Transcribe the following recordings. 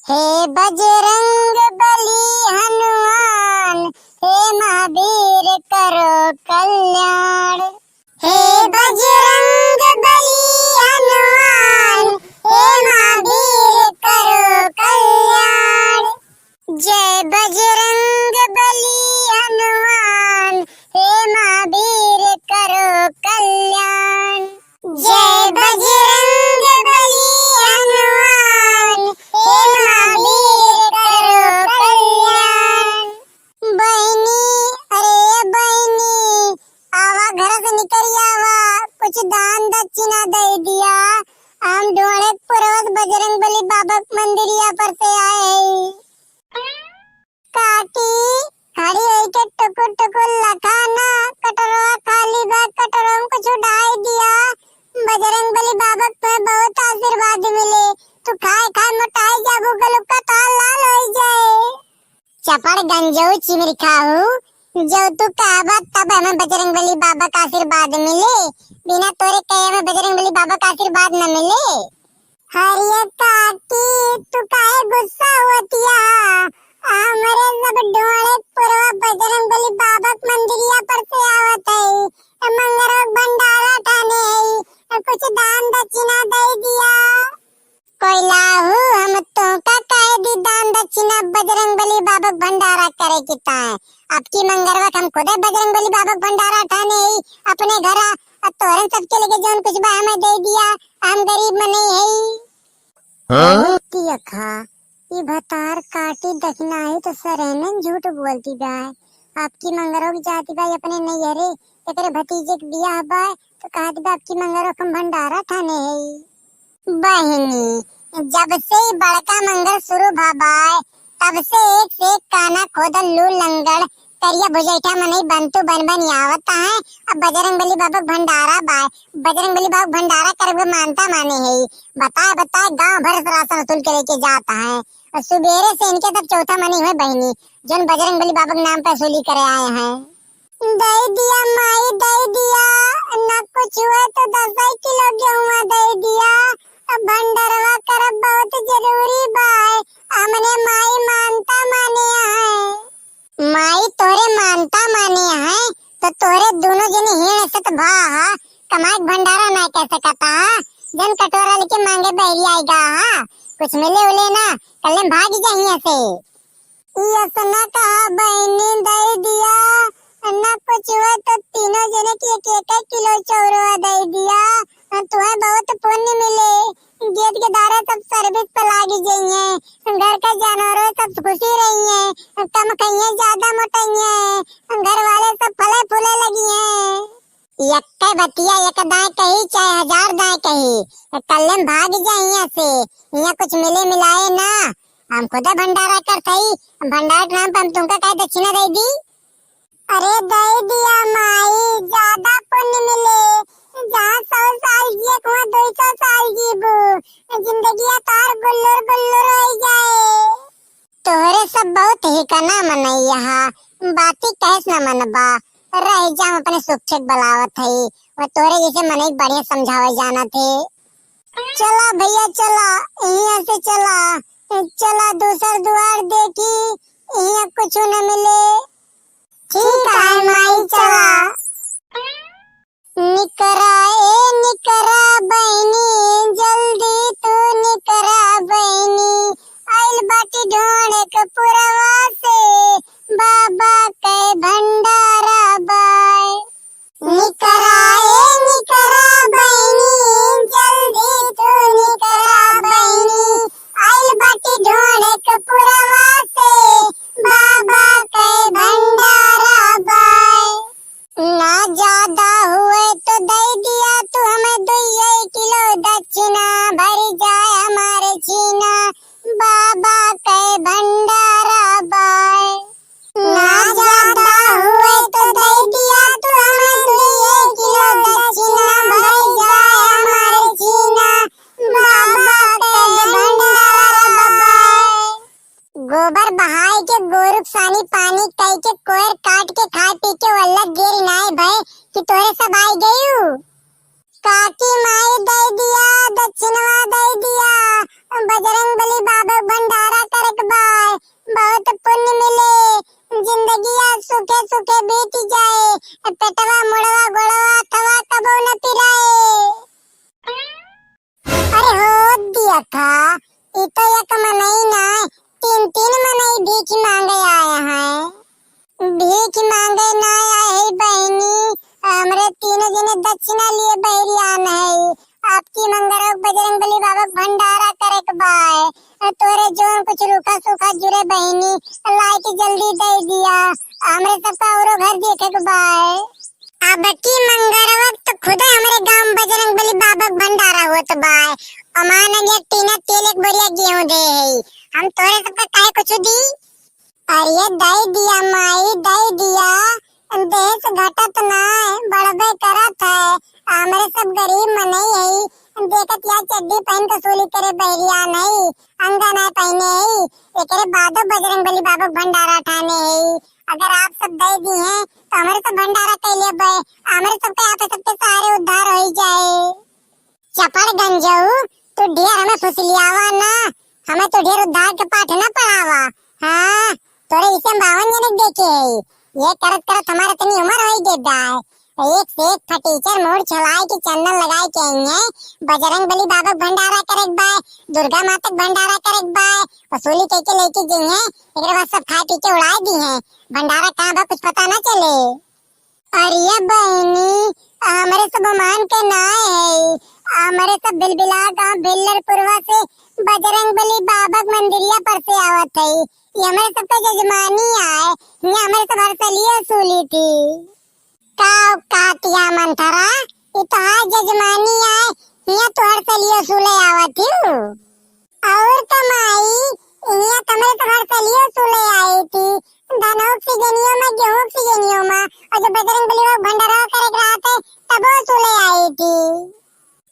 हे बजरंग बली हनुमान, हे महावीर करो कल्याण। हे बजरंग बली हनुमान, हे महावीर करो कल्याण। जय बजरंग बली हनुमान, हे महावीर करो कल्याण। जय बजरंग बली हनुमान, हे महावीर करो कल्याण। बहिनी, अरे बहिनी, आवा घर से निकल आवा, कुछ दान दक्षिणा दे दिया। हम ढोणे पूर्वज बजरंग बली बाबा मंदिरिया पर से आए। काटी खड़ी होई के टुकुर टुकुर लखाना, कटोरा खाली बा, कटोरा में कुछ उड़ाई दिया। बजरंग बली बाबा पे बहुत आशीर्वाद मिले। तू खाए खाए मोटाई जाबू, गलू का ताल लाल हो जाए। चपड़ गंजो चिमरी खाऊ, जो तू कहबा तब हमें बजरंग बली बाबा का आशीर्वाद मिले। बिना तोरे कहे हमें बजरंग बली बाबा का आशीर्वाद न मिले। हरिये काकी, तू काहे गुस्सा होतिया? हमरे सब ढोणे पुरवा बजरंग बली बाबा मंदिरिया पर से आवत है। मंगरो भंडारा ठाने है, कुछ दान दक्षिणा दे दिया। कोई लाहू, हम तो का काहे दी दान दक्षिणा? बजरंग बली बाबा भंडारा करे किता है। अब की मंगरवा हम खुद बजरंग बली बाबा भंडारा ठाने है अपने घरा। तोरन सबके लेके जोन कुछ बा हमें दे दिया। हम गरीब मने है। की अखा ये भतार काटी दखना है तो सरेनन झूठ बोलती बाय। आपकी मंगरों की जाति बाय अपने नैहरे एकरे भतीजे के बियाह बाय तो कहत बा आपकी मंगरों कम भंडारा ठाने है। बहिनी, जब से बड़का मंगल शुरू भाबाय तब से एक काना खोदल लू लंगड़ करिया भुजैठा मनई बनतु बन बन आवत है। अब बजरंग बली बाबा भंडारा बाय, बजरंग बली बाबा भंडारा करबे मानता माने है। बताए गांव भर से राशन वसूल करे के जाता है। और सुबेरे से इनके तब चौथा मनी हुए बहिनी जन बजरंग बली बाबा के नाम पर वसूली करे आए हैं। दे दिया माई, दे दिया, न कुछ हुआ तो 10 किलो गेहूं दे दिया। अब भंडारवा करब बहुत जरूरी बाय, हमने माई मानता माने है। माई तोरे मानता माने है तो तोरे दोनों जने हिण सत भा कमाई भंडारा ना कह सकता। जन कटोरा लेके मांगे बहरी आएगा। कुछ मिले उले ना कल भाग जाइए से। यसना कहा बहनी दे दिया, न कुछ हुआ तो तीनों जने की एक किलो चौरवा दे दिया। तुम्हें बहुत पुण्य मिले। गेट के दारा सब सर्विस पर लागी जाइए। घर का जानवरों सब खुशी रही कम खाइए ज्यादा मोटाइए। घर वाले सब फले फूले लगी हैं। यक्के बतिया एक दाएं कही चाहे 1000 दाएं कही कल्ले भाग जाइए से। यहाँ कुछ मिले मिलाए ना, हम खुदा भंडारा कर थई। भंडार नाम पर हम तुमका कहे दक्षिणा दे दी। अरे दे दिया माई, ज्यादा पुण्य मिले। जहाँ 100 साल जिए वहाँ 200 साल जीबू। जिंदगी तार गुल्लुर गुल्लुर हो जाए। तोहरे सब बहुत ही कना मनई यहाँ बाती कहस न मनबा। रह जाम अपने सुख छक बलावत है। वो तोरे जैसे मनई बढ़िया समझावे जाना थे। चला भैया चला, यहाँ से चला चला दूसर द्वार देखी, यहाँ कुछ न मिले। ठीक है माई चला। निकरा बहनी, जल्दी तू निकरा बहनी। आइल बाटी ढोणे के पुरवा से, बाबा के भंडारा बाय। निकरा बहनी, जल्दी तू निकरा बहनी। आइल बाटी ढोणे के पुरवा से, बाबा के भंडारा बाय। ना ज्यादा हुए तो दे दिया तू हमें 2 किलो दक्षिणा, भर जाए हमारे छीना, बाबा के भंडारा बाय। ना ज्यादा हुए तो दे दिया तू हमें 2 किलो दक्षिणा, भर जाए हमारे छीना, बाबा के भंडारा बाय। गोबर बहाई के गोरुक सानी पानी कई के कोयर काट के खाए पी के वल्ला गिर नाय भाई कि तोरे सब आई गयू। काकी माई दे दिया, दक्षिणवा दे दिया। बजरंग बली बाबा भंडारा भीख मांगे आया है। भीख मांगे ना आए बहनी, हमरे तीनों जने दक्षिणा लिए बहरियान है। आपकी मंगरो बजरंग बली बाबा भंडारा करे के बाय। तोरे जोन कुछ रूखा सूखा जुरे बहनी लाई के जल्दी दे दिया। हमरे सबका औरो घर देखे के बाय। अब की मंगरवा तो खुदा हमारे गांव बजरंग बली बाबा भंडारा होत बाय। अमान ये टीना तेल एक बोरिया गेहूं दे है। हम तोरे सबका काहे कुछ दी? अरे दे दिया माई, दे दिया। देश घटत ना बढ़बे करत है। हमरे सब गरीब मनई है। देखत या चड्डी पहन के सोली करे बहरिया नहीं, अंगा ना पहने है। एकरे बादो बजरंग बली बाबा भंडारा ठाने है। अगर आप सब दे दी हैं तो हमारे तो भंडारा कैले बे, हमारे सबके यहाँ पे सबके सारे उद्धार हो जाए। चपड़ गंजऊ तू ढेर हमें फुसलियावा ना, हमें तो ढेर उद्धार के पाठ ना पढ़ावा। हाँ तोरे इसे 52 जने देखे है। ये करत करत हमारे इतनी उम्र हो गई है। एक से एक फटीचर मोड़ चलाए की चंदन लगाए के आइए। बजरंग बली बाबा भंडारा करे बाय, दुर्गा माता भंडारा करे बाय, वसूली के लेके जाइए। एकरे बाद सब खा पी के उड़ा दी हैं। भंडारा कहाँ बा कुछ पता ना चले। अरे बहनी हमारे सब मान के ना है। हमारे सब बिलबिला गांव भिल्लरपुरवा से बजरंग बली बाबा मंदिरिया पर से आवत है। ये हमारे सबका जजमानी आए। ये हमारे सब हरसलिए सूली थी। कातिया मंथरा ये तो आज जजमानी आए। ये तो हरसलिए सूले आवत थी। और कमाई ये तमरे तो हरसलिए सूले आई थी। धन ऑक्सीजनियों में गेहूं ऑक्सीजनियों में और जो बजरंग बली बाबा भंडारा करे रहा थे तब वो सूले आई थी।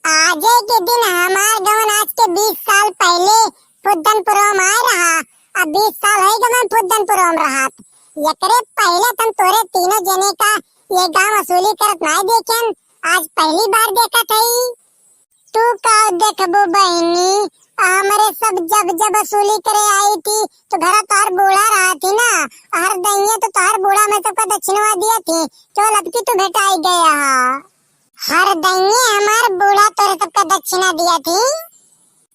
आज के दिन हमार गाँव आज के 20 साल पहले फुद्दनपुरम आए रहा। अब 20 साल हो गए मैं फुद्दनपुरम रहा। एकरे पहले तुम तोरे तीनों जने का ये गांव वसूली करत नहीं देखें, आज पहली बार देखा थी। तू का देखबो बहनी, हमारे सब जब वसूली करे आई थी तो घर तार बूढ़ा रहा थी ना। हर दैये तो तार बूढ़ा में सबका दक्षिणवा दिया थी। चल अब की तू भेटाई गया। हर दैये हमार बूढ़ा तोरे सबका दक्षिणा दिया थी।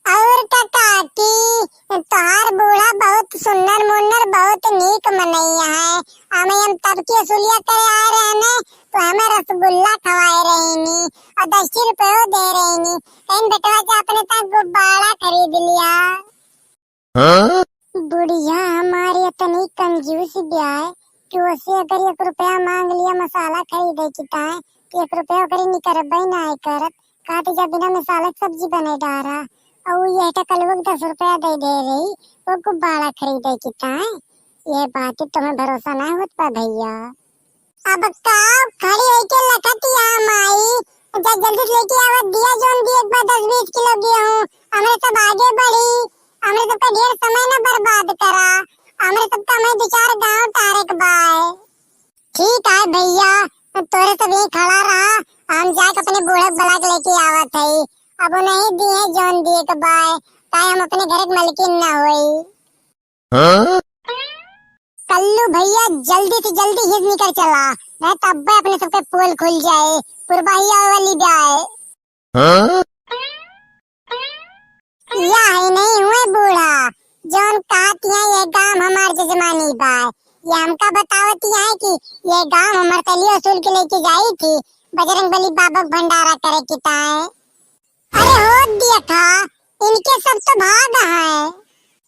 और काकी तार बूढ़ा बहुत सुंदर मुन्नर बहुत नीक मनैया है। हमें हम तब की वसूलिया करे आ रहे हैं तो हमें रसगुल्ला खवाए रहेनी और 10 रुपये दे रहेनी। इन बेटवा से अपने तक गुब्बारा खरीद लिया। बुढ़िया हमारी इतनी कंजूस ब्याह कि उसे अगर 1 रुपया मांग लिया मसाला खरीदे की ताए 1 रुपया अगर नहीं करब ना करत काटे जा बिना मसाला सब्जी बने डारा और ये कलवक 10 रुपया दे रही वो गुब्बारा खरीदे की ताए। ये बात तुम्हें भरोसा ना होत पा भैया। अब का खड़ी होके लखतिया माई जब जल्दी लेके आवत दिया जोन दिए 10-20 किलो गेहूं। हमरे सब आगे बढ़ी, हमरे सब का ढेर समय ना बर्बाद करा। हमरे सब का मैं 2-4 गांव तारक बाय। ठीक है भैया तोरे सब यही खड़ा रहा, हम जाके अपने बूढ़े बला के लेके आवत है। अब नहीं दिए जोन दिए के बाय ताए हम अपने घर के मलकिन ना होई। कल्लू भैया जल्दी से जल्दी हिज निकल चला नहीं तब अपने सबके पोल खुल जाए पुरबाहिया वाली जाए। या ही नहीं हुए बूढ़ा जोन कहती है ये गांव हमार जजमानी बाय। ये हमका बतावती है कि ये गांव हमार तलियो वसूल के लेके जाई थी बजरंग बली बाबा भंडारा करे की ताए। अरे हो दिया था इनके सब तो भाग है।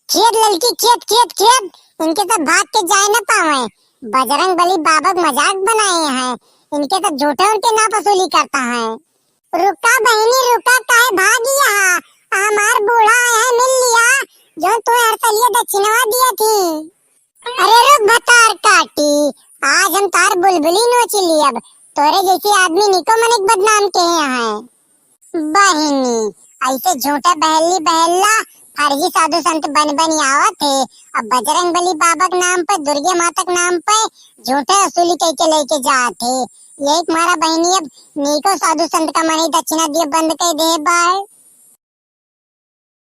खेत ललकी खेत खेत खेत इनके सब भाग के जाए न पावे। बजरंग बली बाबा मजाक बनाए हैं। इनके सब झूठे उनके नाप वसूली करता है। रुका बहनी रुका काहे भागिया हमार बूढ़ा है मिल लिया जो तू हरसलिया दक्षिणवा दिया थी। अरे रुक भतार काटी आज हम तार बुलबुली नोच ली। अब तोरे जैसे आदमी निको मनिक बदनाम के हैं। बहनी ऐसे झूठे बहला फर्जी साधु संत बन आवत थे। अब बजरंग बली बाबा के नाम पे दुर्गे माता के नाम पे झूठे वसूली के लेके जाते। यही तुम्हारा बहनी अब नीको साधु संत का मनी दक्षिणा दिए बंद कर दे बाय।